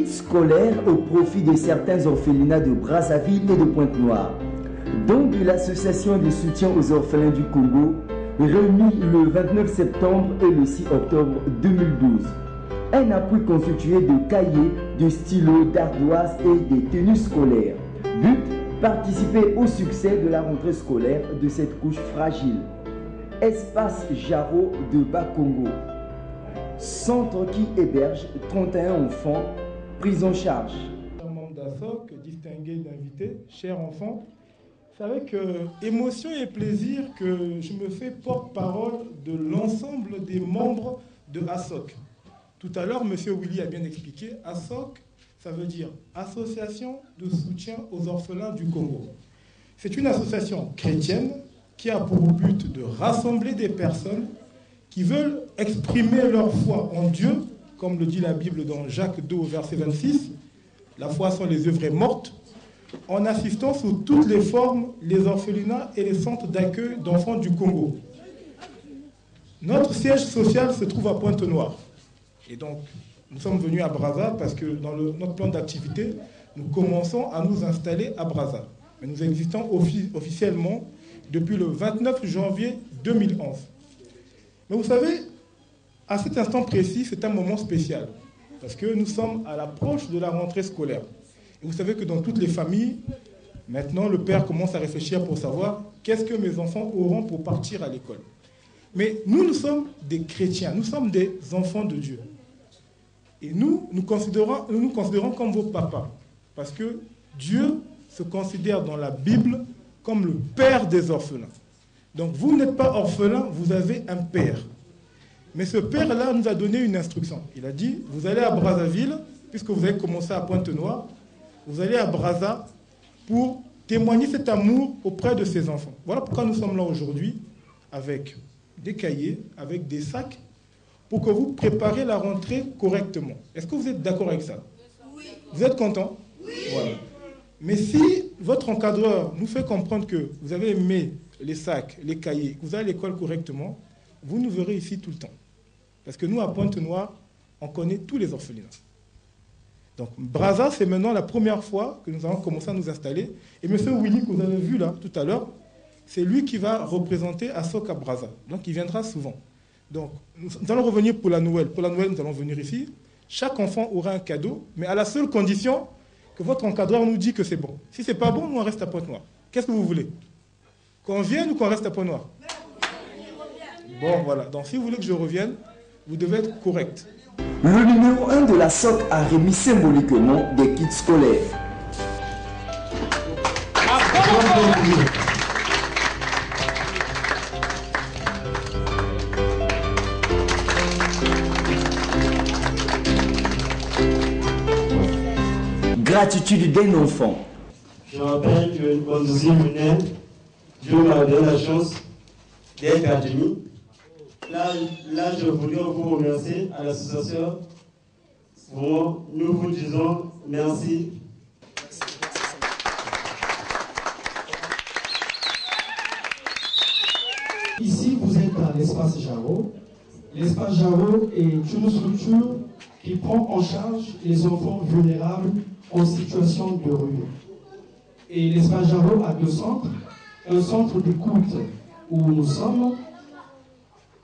kits scolaires au profit de certains orphelinats de Brazzaville et de Pointe-Noire. Don de l'association de soutien aux orphelins du Congo, remis le 29 septembre et le 6 octobre 2012. Un appui constitué de cahiers, de stylos, d'ardoises et des tenues scolaires. But, participer au succès de la rentrée scolaire de cette couche fragile. Espace Jaro de Bas-Congo. Centre qui héberge 31 enfants pris en charge. Chers membres d'ASOC, distingués d'invités, chers enfants, c'est avec émotion et plaisir que je me fais porte-parole de l'ensemble des membres de ASOC. Tout à l'heure, M. Willy a bien expliqué, ASOC, ça veut dire Association de soutien aux orphelins du Congo. C'est une association chrétienne qui a pour but de rassembler des personnes qui veulent exprimer leur foi en Dieu, comme le dit la Bible dans Jacques 2, verset 26. La foi sans les œuvres est morte, en assistant sous toutes les formes les orphelinats et les centres d'accueil d'enfants du Congo. Notre siège social se trouve à Pointe-Noire. Et donc, nous sommes venus à Brazza parce que dans notre plan d'activité, nous commençons à nous installer à Brazza. Mais nous existons officiellement depuis le 29 janvier 2011. Mais vous savez, à cet instant précis, c'est un moment spécial. Parce que nous sommes à l'approche de la rentrée scolaire. Et vous savez que dans toutes les familles, maintenant, le père commence à réfléchir pour savoir qu'est-ce que mes enfants auront pour partir à l'école. Mais nous sommes des chrétiens, nous sommes des enfants de Dieu. Et nous nous considérons comme vos papas. Parce que Dieu se considère dans la Bible comme le père des orphelins. Donc vous n'êtes pas orphelin, vous avez un père. Mais ce père-là nous a donné une instruction. Il a dit, vous allez à Brazzaville, puisque vous avez commencé à Pointe-Noire, vous allez à Brazza pour témoigner cet amour auprès de ses enfants. Voilà pourquoi nous sommes là aujourd'hui, avec des cahiers, avec des sacs, pour que vous prépariez la rentrée correctement. Est-ce que vous êtes d'accord avec ça? Oui. Vous êtes content? Oui. Voilà. Mais si votre encadreur nous fait comprendre que vous avez aimé les sacs, les cahiers, que vous allez à l'école correctement, vous nous verrez ici tout le temps. Parce que nous, à Pointe-Noire, on connaît tous les orphelinats. Donc, Brazza, c'est maintenant la première fois que nous allons commencer à nous installer. Et M. Willy, que vous avez vu là, tout à l'heure, c'est lui qui va représenter ASOC à Brazza. Donc, il viendra souvent. Donc, nous allons revenir pour la Noël. Pour la Noël, nous allons venir ici. Chaque enfant aura un cadeau, mais à la seule condition que votre encadreur nous dit que c'est bon. Si ce n'est pas bon, nous, on reste à Pointe-Noire. Qu'est-ce que vous voulez? Qu'on vienne ou qu'on reste à Pointe-Noire? Bon, voilà. Donc, si vous voulez que je revienne, vous devez être correct. Le numéro 1 de la SOC a remis symboliquement des kits scolaires. Gratitude d'un enfant. Je rappelle que au 12e lunaire, Dieu m'a donné la chance d'être admis. Là, je voudrais vous remercier à l'association. Vraiment, nous vous disons merci. Ici, vous êtes dans l'espace Jaro. L'espace Jaro est une structure qui prend en charge les enfants vulnérables en situation de rue. Et l'espace Jaro a deux centres. Un centre d'écoute où nous sommes.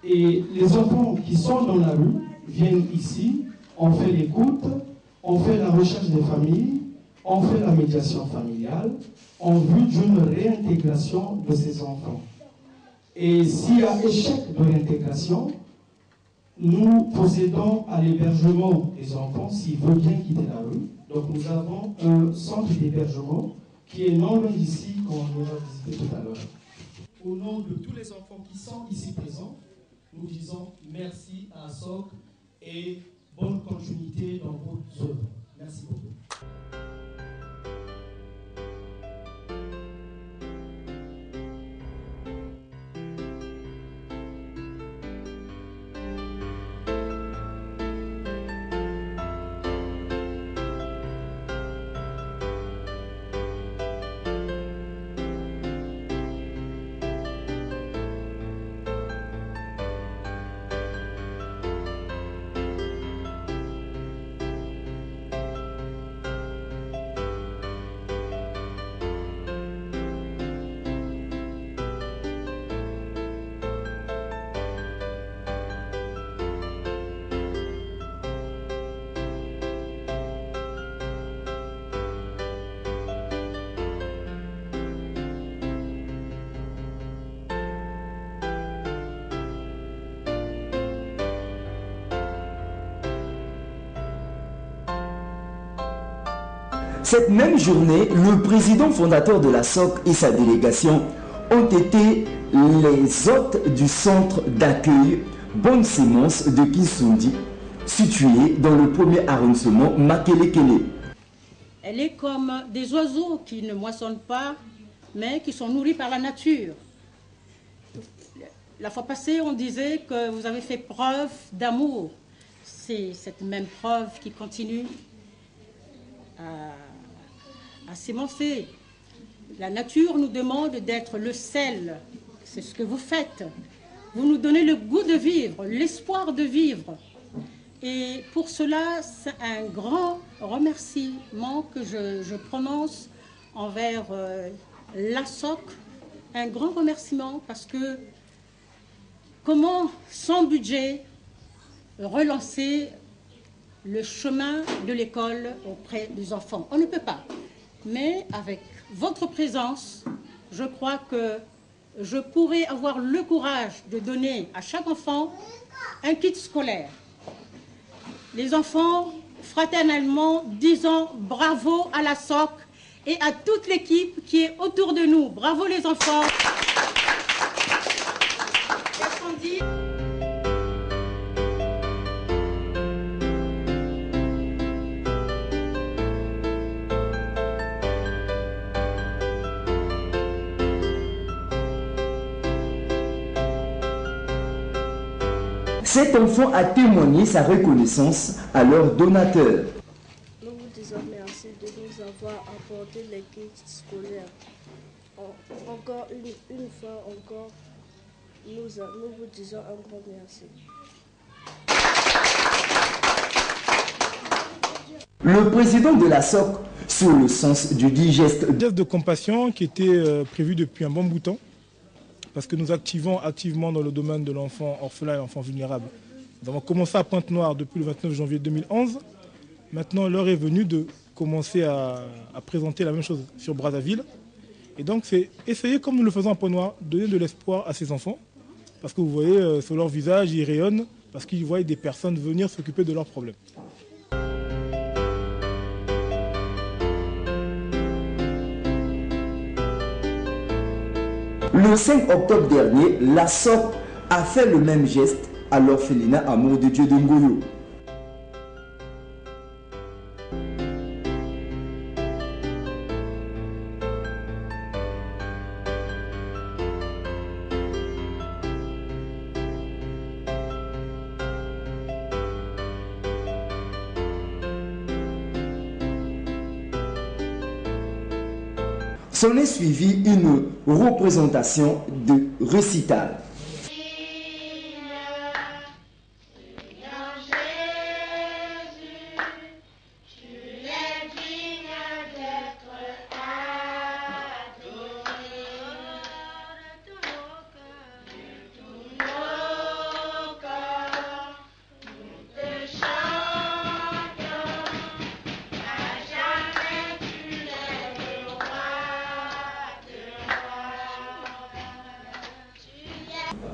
Et les enfants qui sont dans la rue viennent ici, on fait l'écoute, on fait la recherche des familles, on fait la médiation familiale, en vue d'une réintégration de ces enfants. Et s'il y a échec de réintégration, nous procédons à l'hébergement des enfants s'ils veulent bien quitter la rue. Donc nous avons un centre d'hébergement qui est non loin d'ici, qu'on ira visiter tout à l'heure. Au nom de tous les enfants qui sont ici présents, nous disons merci à ASOC et bonne continuité dans vos œuvres. Merci beaucoup. Cette même journée, le président fondateur de la SOC et sa délégation ont été les hôtes du centre d'accueil Bonne Sémence de Kisundi, situé dans le premier arrondissement Makelekele. Elle est comme des oiseaux qui ne moissonnent pas, mais qui sont nourris par la nature. La fois passée, on disait que vous avez fait preuve d'amour. C'est cette même preuve qui continue à s'émancer. La nature nous demande d'être le sel. C'est ce que vous faites. Vous nous donnez le goût de vivre, l'espoir de vivre. Et pour cela, c'est un grand remerciement que je prononce envers la SOC. Un grand remerciement parce que comment, sans budget, relancer le chemin de l'école auprès des enfants? On ne peut pas. Mais avec votre présence, je crois que je pourrais avoir le courage de donner à chaque enfant un kit scolaire. Les enfants, fraternellement, disons bravo à la SOC et à toute l'équipe qui est autour de nous. Bravo les enfants. Cet enfant a témoigné sa reconnaissance à leurs donateurs. Nous vous disons merci de nous avoir apporté les kits scolaires. Encore une fois encore, nous vous disons un grand merci. Le président de la SOC sur le sens du dit geste. Un geste de compassion qui était prévu depuis un bon bout de temps, parce que nous activons activement dans le domaine de l'enfant orphelin et l'enfant vulnérable. Nous avons commencé à Pointe-Noire depuis le 29 janvier 2011. Maintenant, l'heure est venue de commencer à présenter la même chose sur Brazzaville. Et donc, c'est essayer, comme nous le faisons à Pointe-Noire, donner de l'espoir à ces enfants. Parce que vous voyez, sur leur visage, ils rayonnent, parce qu'ils voient des personnes venir s'occuper de leurs problèmes. Le 5 octobre dernier, la SOC a fait le même geste à l'orphelinat Amour de Dieu de Ngoyo. S'en est suivi une représentation de récital.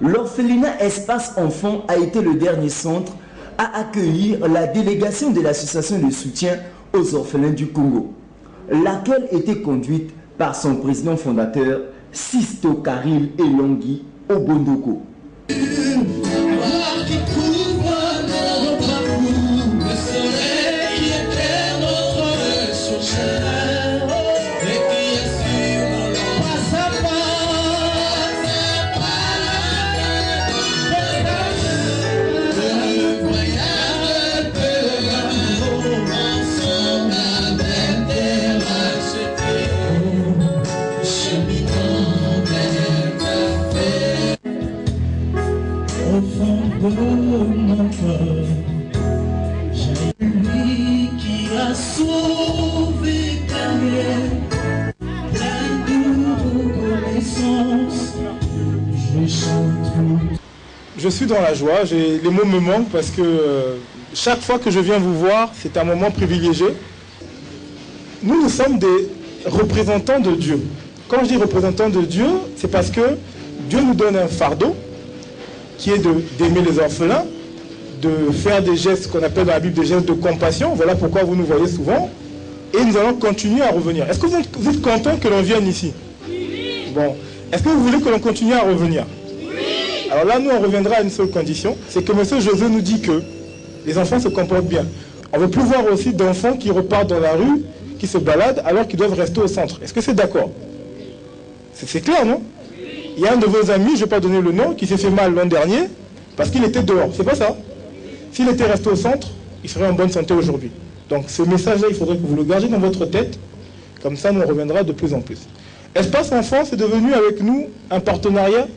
L'orphelinat Espace Enfants a été le dernier centre à accueillir la délégation de l'association de soutien aux orphelins du Congo, laquelle était conduite par son président fondateur, Sisto Karil Elongui Obondoko. Je suis dans la joie, les mots me manquent parce que chaque fois que je viens vous voir, c'est un moment privilégié. Nous sommes des représentants de Dieu. Quand je dis représentants de Dieu, c'est parce que Dieu nous donne un fardeau qui est d'aimer les orphelins, de faire des gestes qu'on appelle dans la Bible des gestes de compassion. Voilà pourquoi vous nous voyez souvent. et nous allons continuer à revenir. Est-ce que vous êtes content que l'on vienne ici? Oui. Bon. Est-ce que vous voulez que l'on continue à revenir? Oui. Alors là, nous, on reviendra à une seule condition, c'est que M. José nous dit que les enfants se comportent bien. On ne veut plus voir aussi d'enfants qui repartent dans la rue, qui se baladent, alors qu'ils doivent rester au centre. Est-ce que c'est d'accord? C'est clair, non? Il y a un de vos amis, je ne vais pas donner le nom, qui s'est fait mal l'an dernier, parce qu'il était dehors. C'est pas ça? S'il était resté au centre, il serait en bonne santé aujourd'hui. Donc ce message-là, il faudrait que vous le gardiez dans votre tête. Comme ça, nous on reviendra de plus en plus. Espace Enfant, c'est devenu avec nous un partenariat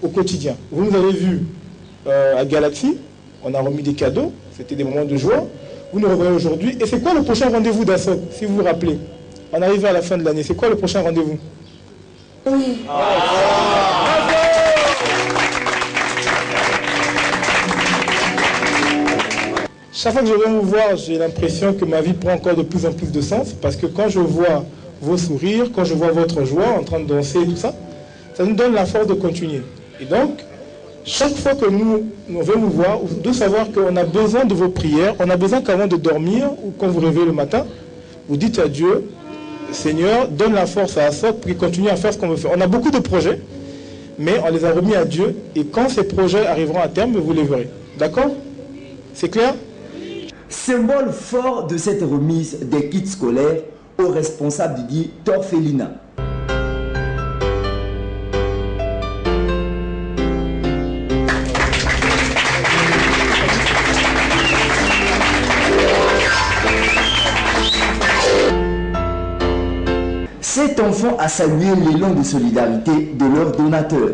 au quotidien. Vous nous avez vu à Galaxy, on a remis des cadeaux, c'était des moments de joie. Vous nous revoyez aujourd'hui. Et c'est quoi le prochain rendez-vous d'ASSOC, si vous vous rappelez? On arrive à la fin de l'année. C'est quoi le prochain rendez-vous? Chaque fois que je viens vous voir, j'ai l'impression que ma vie prend encore de plus en plus de sens, parce que quand je vois vos sourires, quand je vois votre joie en train de danser et tout ça, ça nous donne la force de continuer. Et donc, chaque fois que nous venons vous voir, de savoir qu'on a besoin de vos prières, on a besoin qu'avant de dormir ou quand vous réveillez le matin, vous dites à Dieu, Seigneur, donne la force à ASSOC pour qu'il continue à faire ce qu'on veut faire. On a beaucoup de projets, mais on les a remis à Dieu, et quand ces projets arriveront à terme, vous les verrez. D'accord? C'est clair? Symbole fort de cette remise des kits scolaires aux responsables du Torfelina. Cet enfant a salué l'élan de solidarité de leurs donateurs.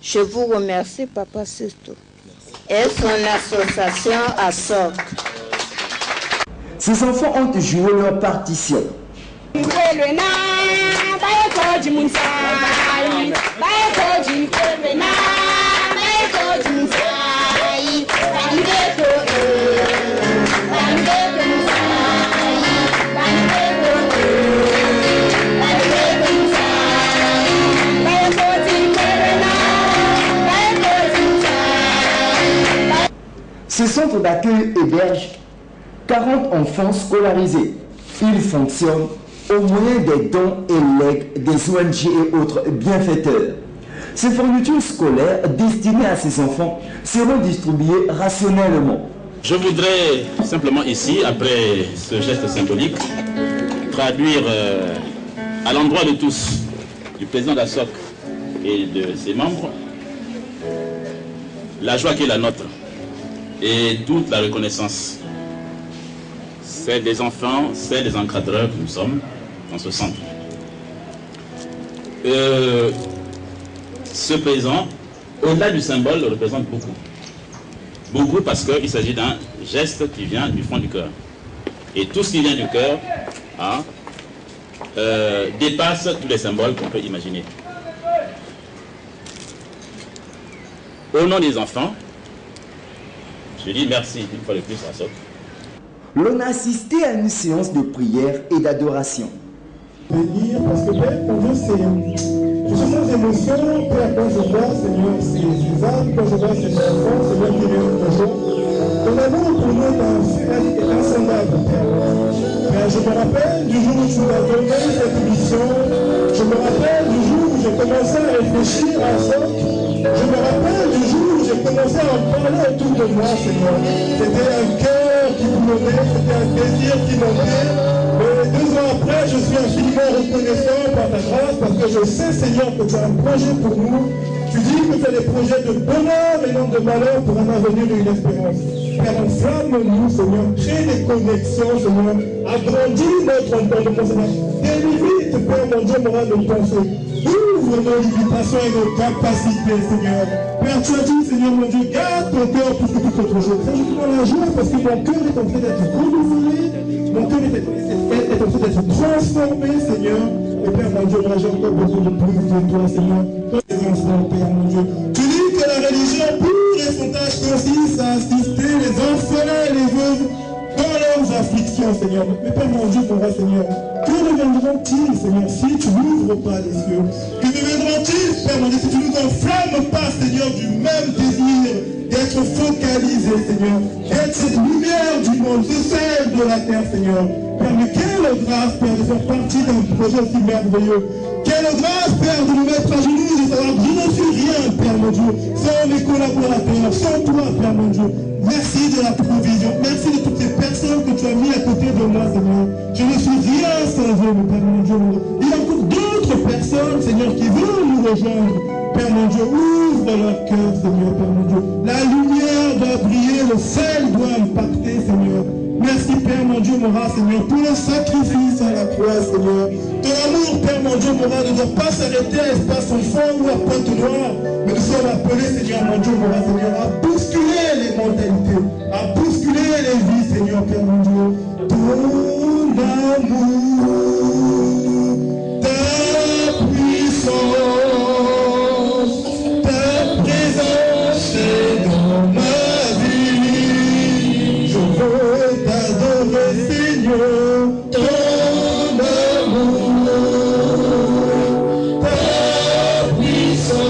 Je vous remercie, Papa Sisto, et son association ASSOC. Ces enfants ont joué leur partition. Ce centre d'accueil héberge 40 enfants scolarisés. Il fonctionne au moyen des dons et legs des ONG et autres bienfaiteurs. Ces fournitures scolaires destinées à ces enfants seront distribuées rationnellement. Je voudrais simplement ici, après ce geste symbolique, traduire à l'endroit de tous, du président d'ASSOC et de ses membres, la joie qui est la nôtre et toute la reconnaissance. C'est des enfants, c'est des encadreurs que nous sommes dans ce centre. Ce présent, au-delà du symbole, représente beaucoup. Beaucoup parce qu'il s'agit d'un geste qui vient du fond du cœur. Et tout ce qui vient du cœur dépasse tous les symboles qu'on peut imaginer. Au nom des enfants, je dis merci une fois de plus à ASSOC. L'on a assisté à une séance de prière et d'adoration. Bénir, parce que même pour nous, je sens des émotions, quand je vois, Seigneur, ces âmes, quand je vois ces enfants, Seigneur, qui viennent toujours. Ton amour pour nous est insondable, Père. Je me rappelle du jour où tu m'as donné cette mission, je me rappelle du jour où j'ai commencé à réfléchir à ASSOC, je me rappelle du jour où j'ai commencé à en parler autour de moi, Seigneur. C'était un cœur qui pleurait, c'était un désir qui montait. Mais 2 ans après, je suis infiniment reconnaissant par ta grâce parce que je sais, Seigneur, que tu as un projet pour nous. Tu dis que tu as des projets de bonheur et non de malheur pour un avenir et une espérance. Père, enflamme-nous, Seigneur, crée des connexions, Seigneur, agrandis notre entendement, Seigneur. Délimite, Père, mon Dieu, mon âme de pensée. Ouvre nos limitations et nos capacités, Seigneur. Père, tu as dit, Seigneur, mon Dieu, garde ton cœur plus que toute autre chose. Père, je suis dans la joie parce que mon cœur est en train d'être renouvelé, mon cœur est en train d'être transformé, Seigneur. Et Père, mon Dieu, moi j'ai encore besoin de plus de toi, Seigneur. Les enfants, Père, mon Dieu. Tu dis que la religion pure et son tâche consiste à assister les orphelins et les veuves dans leurs afflictions. enfants, Seigneur. Mais Père mon Dieu, mon roi, Seigneur, que deviendront-ils, Seigneur, si tu n'ouvres pas les yeux? Que deviendront-ils, Père mon Dieu, si tu ne nous enflammes pas, Seigneur, du même désir d'être focalisé, Seigneur, d'être cette lumière du monde, ce sel de la terre, Seigneur. Père, mais quelle grâce, Père, de faire partie d'un projet aussi merveilleux. Quelle grâce, Père, de nous mettre à genoux et de savoir que je ne suis rien, Père mon Dieu, sans mes collaborateurs, sans toi, Père mon Dieu. Merci de la provision. Merci de toutes ces personnes que tu as mis à côté de moi, Seigneur. Je ne suis rien sans eux, mon Père mon Dieu. Il y a encore d'autres personnes, Seigneur, qui veulent nous rejoindre. Père mon Dieu, ouvre leur cœur, Seigneur, Père mon Dieu. La lumière doit briller, le sel doit impacter, Seigneur. Merci, Père mon Dieu, mon roi, Seigneur, pour le sacrifice à la croix, Seigneur. Ton amour, Père mon Dieu, mon roi, ne doit pas s'arrêter à l'espace enfant ou à Pointe-Noire, mais nous sommes appelés, Seigneur, mon Dieu, mon roi, Seigneur, à bousculer les mentalités, à bousculer les vies, Seigneur, Père mon Dieu. Ton amour, ta puissance, ta présence est dans ma vie. Je veux t'adorer, Seigneur, ton amour, ta puissance,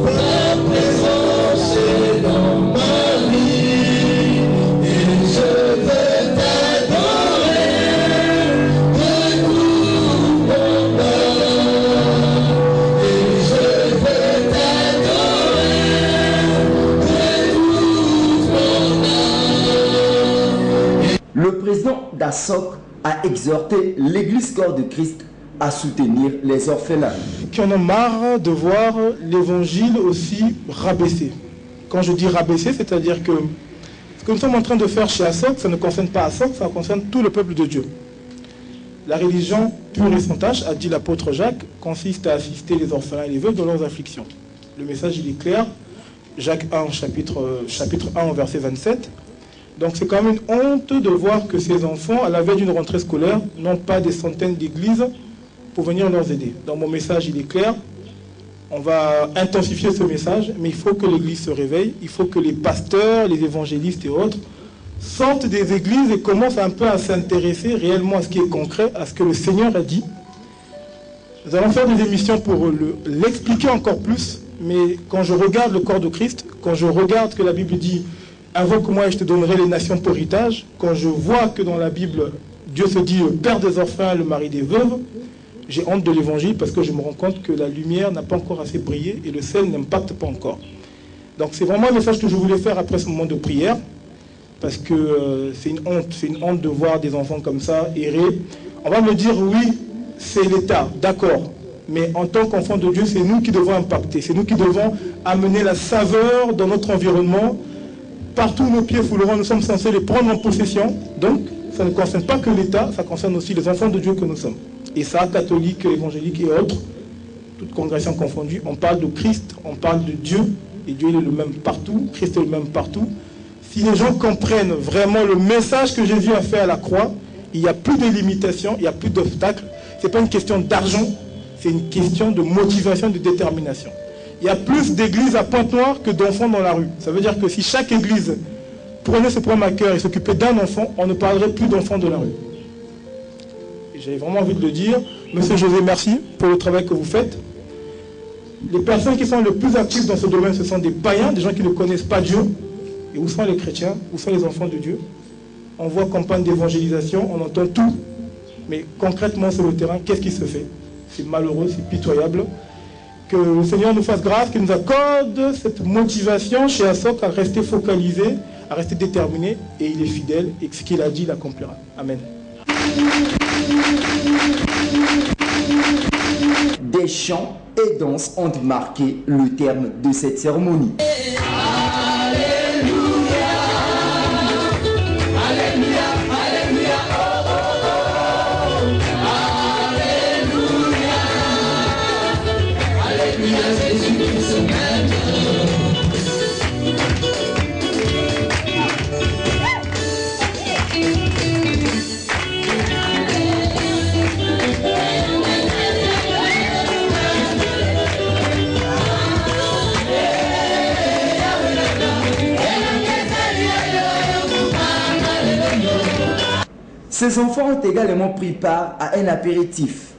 ta présence est dans ma vie, et je veux t'adorer de tout mon cœur, et je veux t'adorer de toute mon âme. Le président d'ASSOC a exhorté l'Église Corps de Christ à soutenir les orphelins. Qui en ont marre de voir l'évangile aussi rabaissé. Quand je dis rabaissé, c'est-à-dire que ce que nous sommes en train de faire chez ASSOC, ça ne concerne pas ASSOC, ça concerne tout le peuple de Dieu. La religion pure et sans tâche, a dit l'apôtre Jacques, consiste à assister les orphelins et les veuves dans leurs afflictions. Le message, il est clair. Jacques 1, chapitre 1, verset 27. Donc c'est quand même une honte de voir que ces enfants, à la veille d'une rentrée scolaire, n'ont pas des centaines d'églises pour venir leur aider. Dans mon message, il est clair. On va intensifier ce message, mais il faut que l'Église se réveille. Il faut que les pasteurs, les évangélistes et autres sortent des églises et commencent un peu à s'intéresser réellement à ce qui est concret, à ce que le Seigneur a dit. Nous allons faire des émissions pour l'expliquer encore plus, mais quand je regarde le corps de Christ, quand je regarde que la Bible dit « Invoque-moi et je te donnerai les nations pour héritage », quand je vois que dans la Bible, Dieu se dit « le père des orphelins, le mari des veuves », j'ai honte de l'évangile parce que je me rends compte que la lumière n'a pas encore assez brillé et le sel n'impacte pas encore. Donc c'est vraiment un message que je voulais faire après ce moment de prière, parce que c'est une honte de voir des enfants comme ça errer. On va me dire oui, c'est l'État, d'accord, mais en tant qu'enfants de Dieu, c'est nous qui devons impacter, c'est nous qui devons amener la saveur dans notre environnement. Partout où nos pieds fouleront, nous sommes censés les prendre en possession. Donc ça ne concerne pas que l'État, ça concerne aussi les enfants de Dieu que nous sommes. Et ça, catholiques, évangéliques et autres, toutes congrégations confondues, on parle de Christ, on parle de Dieu, et Dieu il est le même partout, Christ est le même partout. Si les gens comprennent vraiment le message que Jésus a fait à la croix, il n'y a plus de limitation, il n'y a plus d'obstacles. Ce n'est pas une question d'argent, c'est une question de motivation, de détermination. Il y a plus d'églises à Pointe-Noire que d'enfants dans la rue. Ça veut dire que si chaque église prenait ce problème à cœur et s'occupait d'un enfant, on ne parlerait plus d'enfants de la rue. J'avais vraiment envie de le dire. Monsieur José, merci pour le travail que vous faites. Les personnes qui sont les plus actives dans ce domaine, ce sont des païens, des gens qui ne connaissent pas Dieu. Et où sont les chrétiens? Où sont les enfants de Dieu? On voit campagne d'évangélisation, on entend tout. Mais concrètement sur le terrain, qu'est-ce qui se fait? C'est malheureux, c'est pitoyable. Que le Seigneur nous fasse grâce, qu'il nous accorde cette motivation chez ASSOC à rester focalisé, à rester déterminé. Et il est fidèle, et ce qu'il a dit, il accomplira. Amen. Des chants et danses ont marqué le terme de cette cérémonie. Yeah. Ces enfants ont également pris part à un apéritif.